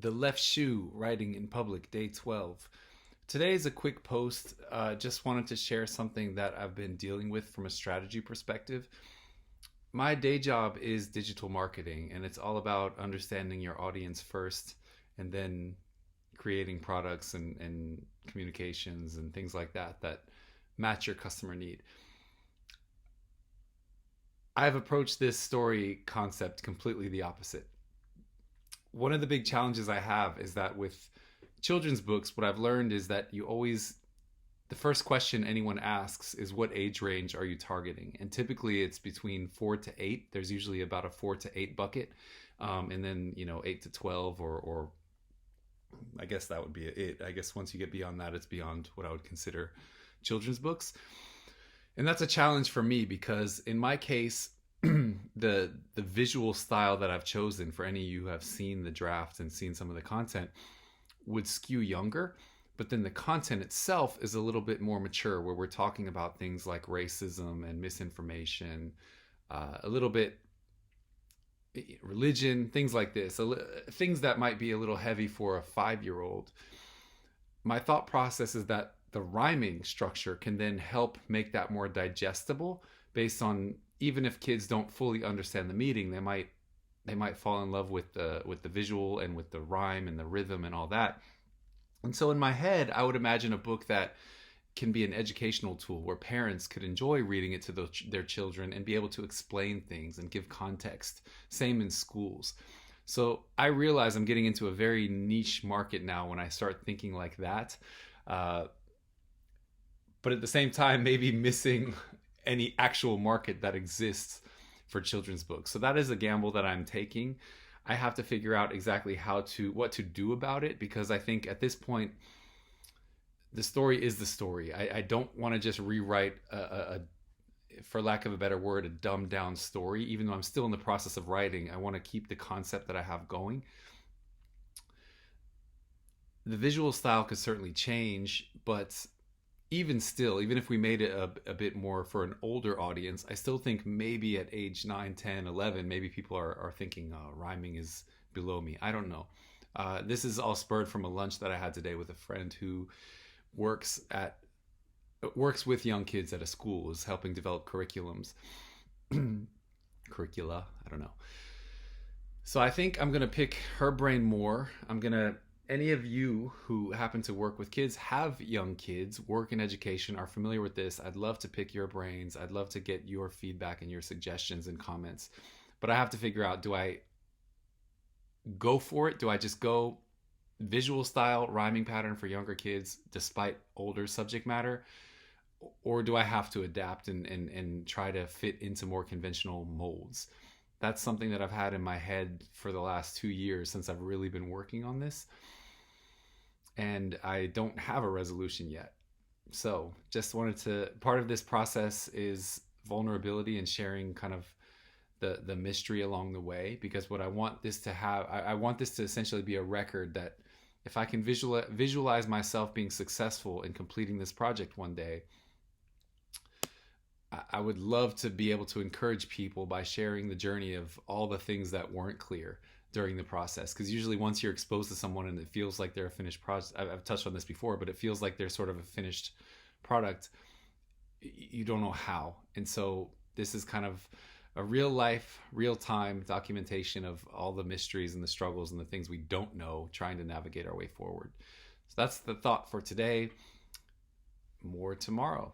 The Left Shoe, Writing in Public, Day 12. Today is a quick post. Just wanted to share something that I've been dealing with from a strategy perspective. My day job is digital marketing, and it's all about understanding your audience first and then creating products and communications and things like that that match your customer need. I've approached this story concept completely the opposite. One of the big challenges I have is that with children's books, what I've learned is that the first question anyone asks is, what age range are you targeting? And typically it's between 4 to 8. There's usually about a 4 to 8 bucket. And then, 8 to 12 or I guess that would be it. I guess once you get beyond that, it's beyond what I would consider children's books. And that's a challenge for me because in my case, the visual style that I've chosen, for any of you who have seen the draft and seen some of the content, would skew younger. But then the content itself is a little bit more mature, where we're talking about things like racism and misinformation, a little bit religion, things like this, things that might be a little heavy for a 5-year-old. My thought process is that the rhyming structure can then help make that more digestible, based on, even if kids don't fully understand the meaning, they might fall in love with the visual and with the rhyme and the rhythm and all that. And so in my head, I would imagine a book that can be an educational tool where parents could enjoy reading it to their children and be able to explain things and give context. Same in schools. So I realize I'm getting into a very niche market now when I start thinking like that. But at the same time, maybe missing any actual market that exists for children's books. So that is a gamble that I'm taking. I have to figure out exactly what to do about it, because I think at this point, the story is the story. I don't want to just rewrite for lack of a better word, a dumbed down story. Even though I'm still in the process of writing, I want to keep the concept that I have going. The visual style could certainly change, but even still, even if we made it a bit more for an older audience, I still think maybe at age 9, 10, 11, maybe people are thinking rhyming is below me. I don't know. This is all spurred from a lunch that I had today with a friend who works with young kids at a school, is helping develop curriculums. Curricula, I don't know. So I think I'm going to pick her brain more. Any of you who happen to work with kids, have young kids, work in education, are familiar with this, I'd love to pick your brains. I'd love to get your feedback and your suggestions and comments. But I have to figure out, do I go for it? Do I just go visual style, rhyming pattern for younger kids despite older subject matter? Or do I have to adapt and try to fit into more conventional molds? That's something that I've had in my head for the last 2 years since I've really been working on this. And I don't have a resolution yet. So just part of this process is vulnerability and sharing kind of the mystery along the way, because what I want this to have, I want this to essentially be a record that if I can visualize myself being successful in completing this project one day, I would love to be able to encourage people by sharing the journey of all the things that weren't clear during the process. Because usually once you're exposed to someone and it feels like they're a finished project, I've touched on this before, but it feels like they're sort of a finished product, you don't know how. And so this is kind of a real life, real time documentation of all the mysteries and the struggles and the things we don't know, trying to navigate our way forward. So that's the thought for today. More tomorrow.